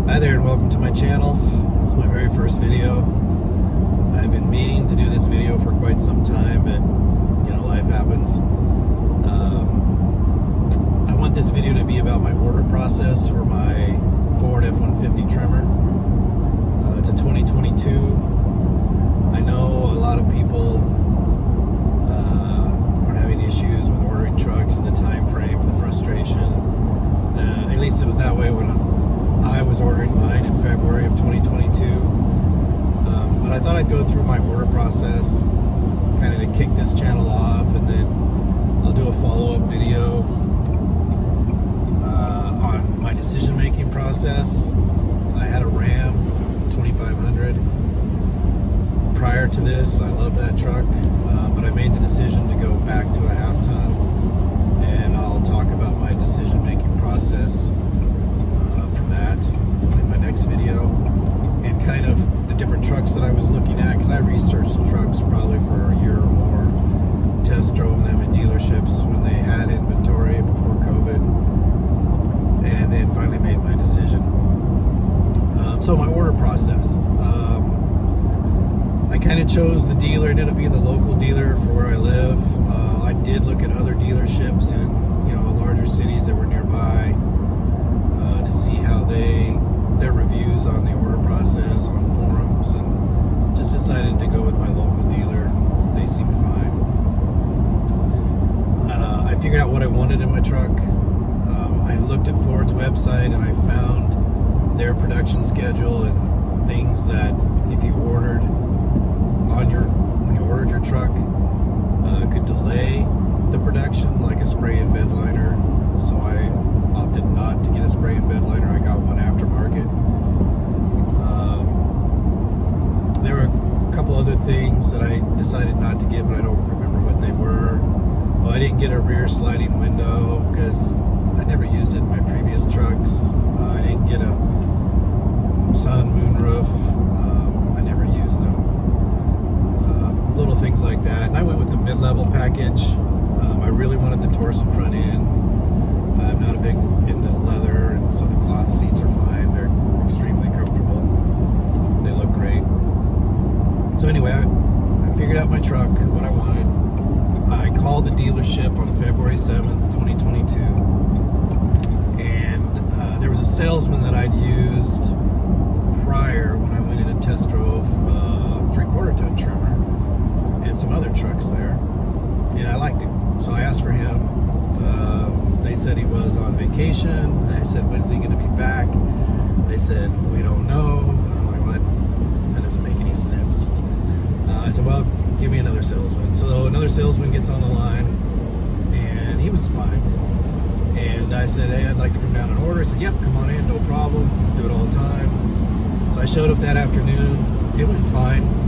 Hi there and welcome to my channel. This is my very first video. I've been meaning to do this video for quite some time, but life happens. I want this video to be about my order process for my Ford F-150 Tremor. It's a 2022. I know a lot of people are having issues with ordering trucks and the time frame and the frustration. At least it was that way when I was ordering mine in February of 2022, but I thought I'd go through my order process kind of to kick this channel off, and then I'll do a follow-up video on my decision-making process. I had a Ram 2500 prior to this. I love that truck, but I made the decision to go back to a half-ton, and I'll talk about my decision-making process that in my next video, and kind of the different trucks that I was looking at, because I researched trucks probably for a year or more, test drove them in dealerships when they had inventory before COVID, and then finally made my decision. So my order process, I kind of chose the dealer. It ended up being the local dealer for where I live. I did look at other dealerships in larger cities that were nearby, to see how their reviews on the order process on forums, and just decided to go with my local dealer. They seemed fine. I figured out what I wanted in my truck. I looked at Ford's website and I found their production schedule and things that if you ordered when you ordered your truck, could delay the production, like a spray and bed liner. So I opted not to get a spray and bed liner. I got one aftermarket. There were a couple other things that I decided not to get, but I don't remember what they were. Well, I didn't get a rear sliding window because I never used it in my previous trucks. I didn't get a sun moon roof. I never used them. Little things like that. And I went with the mid-level package. I really wanted the Torsen front end. I'm not a big into leather, and so the cloth seats are fine. They're extremely comfortable. They look great. So anyway, I figured out my truck, what I wanted. I called the dealership on February 7th, 2022, and there was a salesman that I'd used prior when I went in and test drove a 3/4 ton Tremor and some other trucks there, and I liked him. So I asked for him. They said he was on vacation. I said, when's he going to be back? They said, we don't know. I'm like, what? That doesn't make any sense. I said, well, give me another salesman. So another salesman gets on the line, and he was fine. And I said, hey, I'd like to come down and order. He said, yep, come on in, no problem. Do it all the time. So I showed up that afternoon. It went fine.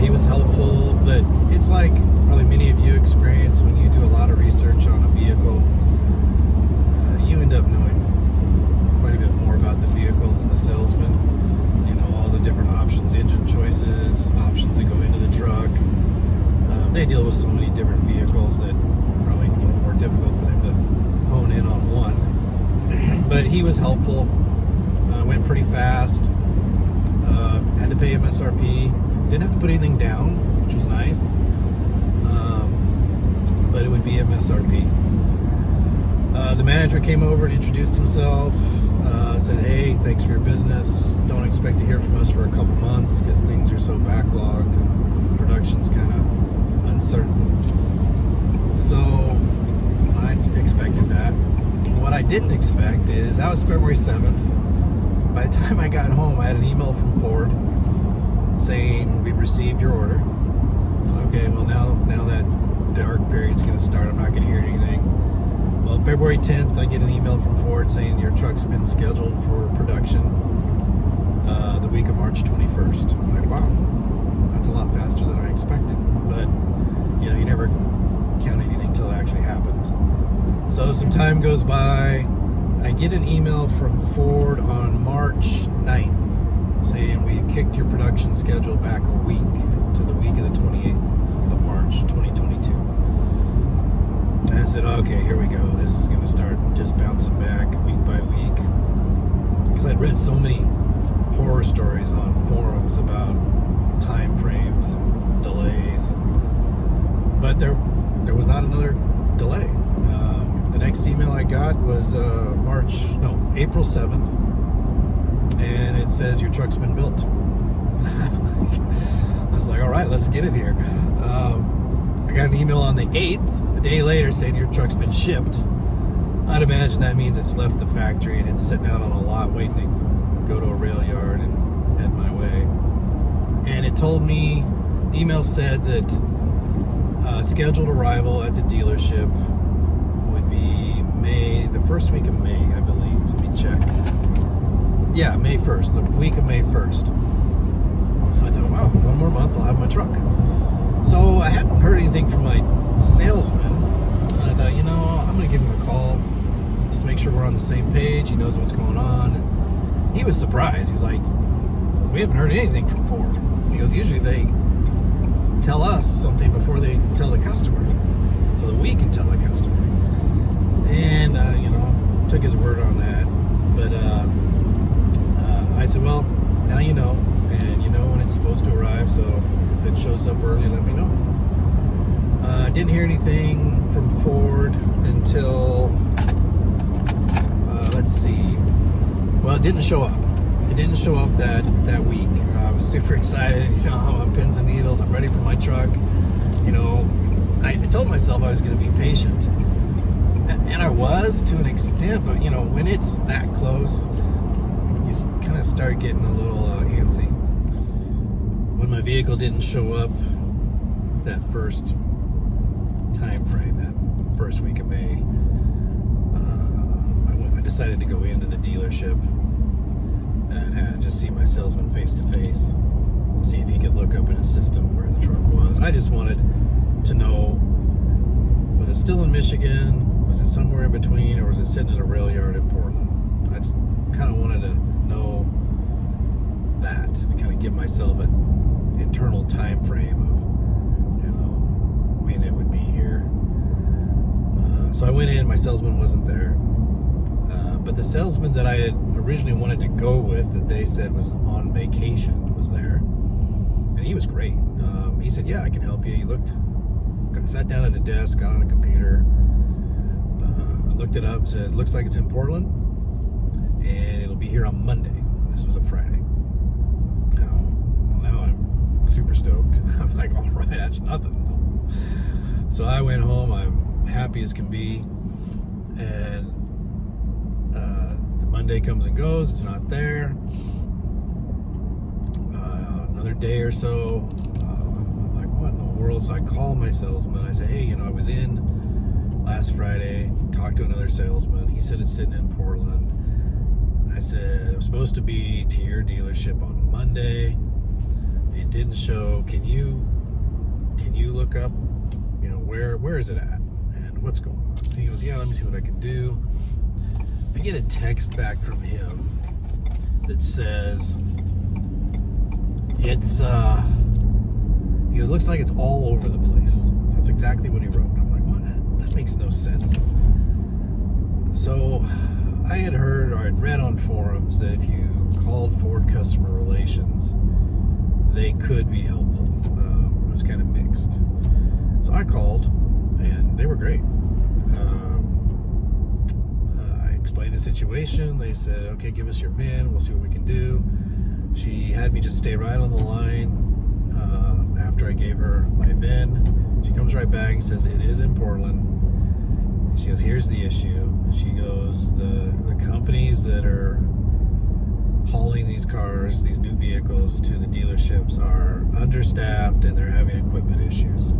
He was helpful, but it's like probably many of you experience when you do a lot of research on a vehicle. You end up knowing quite a bit more about the vehicle than the salesman. All the different options, engine choices, options that go into the truck. They deal with so many different vehicles that probably more difficult for them to hone in on one. But he was helpful. Went pretty fast. Had to pay MSRP. Didn't have to put anything down, which was nice. But it would be MSRP. The manager came over and introduced himself. Said, hey, thanks for your business. Don't expect to hear from us for a couple months because things are so backlogged and production's kind of uncertain. So I expected that. What I didn't expect is that was February 7th. By the time I got home, I had an email from Ford saying, we've received your order. Okay, well now that dark period's going to start, I'm not going to hear anything. Well, February 10th, I get an email from Ford saying your truck's been scheduled for production the week of March 21st. I'm like, wow, that's a lot faster than I expected. But, you never count anything until it actually happens. So some time goes by. I get an email from Ford on March 9th saying we kicked your production schedule back a week to the week of the 28th of March 2022. And I said, okay, here we go. This is going to start just bouncing back week by week. read so many horror stories on forums about time frames and delays, but there was not another delay. The next email I got was April 7th, and it says your truck's been built. I was like, all right, let's get it here. I got an email on the 8th, a day later, saying your truck's been shipped. I'd imagine that means it's left the factory and it's sitting out on a lot waiting to go to a rail yard and head my way. And it told me, the email said that scheduled arrival at the dealership would be the first week of May, I believe. Let me check. Yeah, May 1st, the week of May 1st. So I thought, wow, one more month, I'll have my truck. So I hadn't heard anything from my salesman. And I thought, I'm going to give him a call just to make sure we're on the same page. He knows what's going on. And he was surprised. He's like, we haven't heard anything from Ford. He goes, usually they tell us something before they tell the customer so that we can tell the customer. And, took his word on that. But I said, well, now you know, and you know when it's supposed to arrive, so if it shows up early, let me know. Didn't hear anything from Ford until, let's see, well, it didn't show up. It didn't show up that week. I was super excited, I'm on pins and needles, I'm ready for my truck. I told myself I was going to be patient. And I was, to an extent, but when it's that close, you kind of start getting a little antsy. When my vehicle didn't show up that first time frame, that first week of May, I decided to go into the dealership and just see my salesman face to face, see if he could look up in his system where the truck was. I just wanted to know, was it still in Michigan? Was it somewhere in between, or was it sitting at a rail yard in Portland? I just kind of wanted to know that, to kind of give myself an internal time frame of, when it would be here. So I went in, my salesman wasn't there. But the salesman that I had originally wanted to go with, that they said was on vacation, was there. And he was great. He said, yeah, I can help you. He sat down at a desk, got on a computer, looked it up, says, looks like it's in Portland, and it'll be here on Monday. This was a Friday. Now I'm super stoked. I'm like, all right, that's nothing. So I went home, I'm happy as can be, and the Monday comes and goes, it's not there. Another day or so, I'm like, what in the world? So I call my salesman, I say, hey, I was in last Friday, talked to another salesman. He said it's sitting in Portland. I said, it was supposed to be to your dealership on Monday. It didn't show. Can you look up, where is it at and what's going on? And he goes, yeah, let me see what I can do. I get a text back from him that says, it's, he goes, looks like it's all over the place. That's exactly what he wrote. I'm like, what? That makes no sense. So I had heard, or I'd read on forums, that if you called Ford Customer Relations, they could be helpful. It was kind of mixed. So I called, and they were great. I explained the situation. They said, okay, give us your VIN. We'll see what we can do. She had me just stay right on the line. After I gave her my VIN, she comes right back and says, it is in Portland. And she goes, here's the issue. She goes, the companies that are hauling these cars, these new vehicles to the dealerships are understaffed and they're having equipment issues.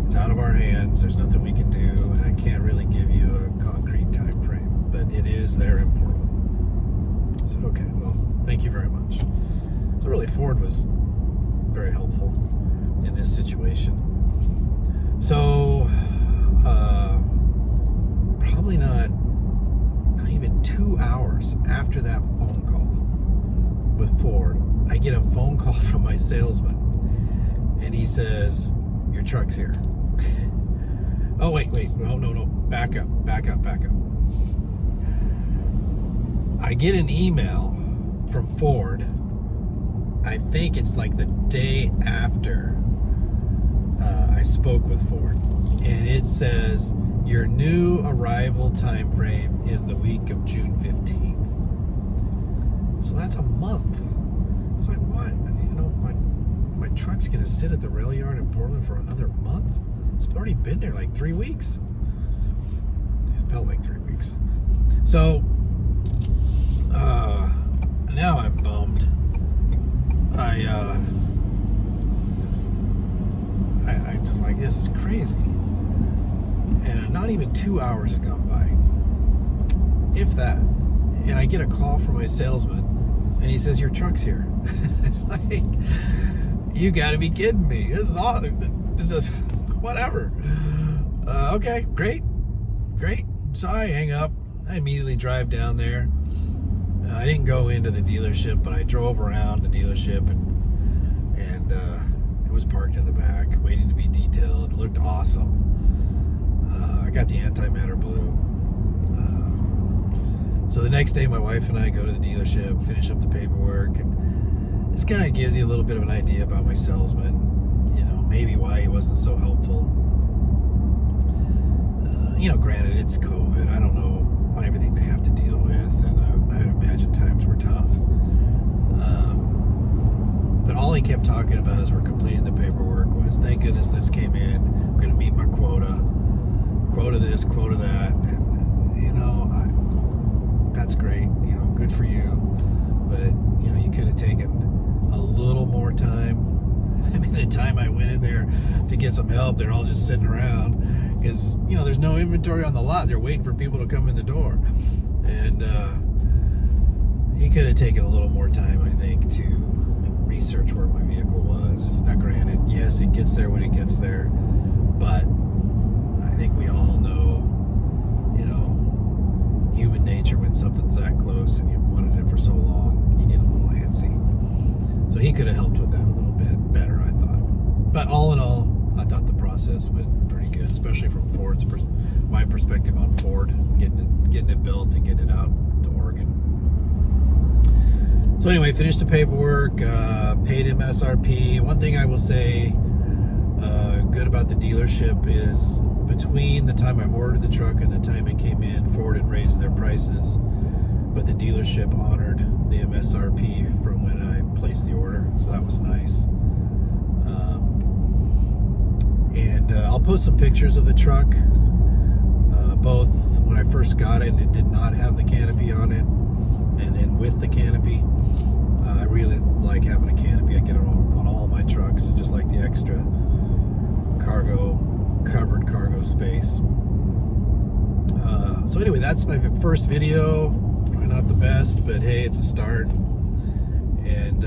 It's out of our hands. There's nothing we can do, and I can't really give you a concrete time frame, but it is there in Portland. I said, okay, well, thank you very much. So really, Ford was very helpful in this situation. So probably not even 2 hours after that phone call with Ford, I get a phone call from my salesman, and he says, your truck's here. Oh, wait, no, back up. I get an email from Ford. I think it's like the day after I spoke with Ford, and it says your new arrival time frame is the week of June 15th. So that's a month. It's like, what? You know, my truck's gonna sit at the rail yard in Portland for another month? It's already been there like 3 weeks. It felt like 3 weeks. So now I'm bummed. I'm just like, this is crazy. And not even 2 hours had gone by, if that. And I get a call from my salesman, and he says, your truck's here. It's like, you gotta be kidding me. This is awesome. This is whatever. Okay, great. So I hang up. I immediately drive down there. I didn't go into the dealership, but I drove around the dealership, and it was parked in the back, waiting to be detailed. It looked awesome. I got the antimatter blue. So the next day, my wife and I go to the dealership, finish up the paperwork, and this kind of gives you a little bit of an idea about my salesman. You know, maybe why he wasn't so helpful. You know, granted, it's COVID. I don't know everything they have to deal with, and I'd imagine times were tough. But all he kept talking about as we're completing the paperwork was, thank goodness this came in. I'm going to meet my quota this, quota that, and you know, that's great. You know, good for you. But you know, you could have taken a little more time. I mean, the time I went in there to get some help, they're all just sitting around because, you know, there's no inventory on the lot. They're waiting for people to come in the door. And he could have taken a little more time, I think, to research where my vehicle was. Now, granted, yes, it gets there when it gets there, but I think we all know, you know, human nature, when something's that close and you've wanted it for so long, you get a little antsy. So he could have helped with that a little bit better, I thought. But all in all, I thought the process went pretty good, especially from my perspective on Ford, getting it built and getting it out to Oregon. So anyway, finished the paperwork, paid him MSRP. One thing I will say good about the dealership is, between the time I ordered the truck and the time it came in, Ford had raised their prices, but the dealership honored the MSRP from when I placed the order, so that was nice. And I'll post some pictures of the truck, both when I first got it and it did not have the canopy on it, and then with the canopy. I really like having a canopy. I get it on all my trucks, just like the extra covered cargo space. So anyway, that's my first video. Probably not the best, but hey, it's a start. And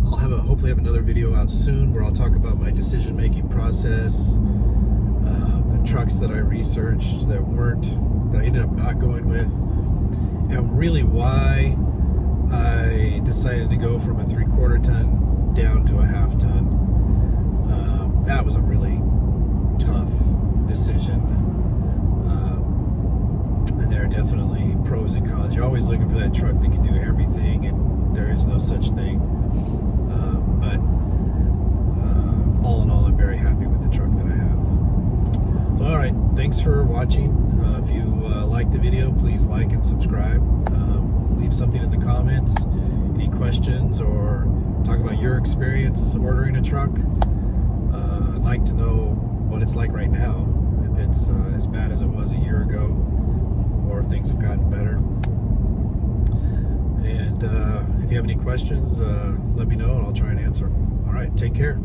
I'll hopefully have another video out soon where I'll talk about my decision-making process, the trucks that I researched that I ended up not going with, and really why I decided to go from a 3/4 ton down to a 1/2 ton. That was a really tough decision. And there are definitely pros and cons. You're always looking for that truck that can do everything, and there is no such thing. But all in all, I'm very happy with the truck that I have. So, all right, thanks for watching. If you like the video, please like and subscribe. Leave something in the comments, any questions, or talk about your experience ordering a truck. I'd like to know what it's like right now, if it's as bad as it was a year ago, or if things have gotten better. And if you have any questions, let me know and I'll try and answer. All right, take care.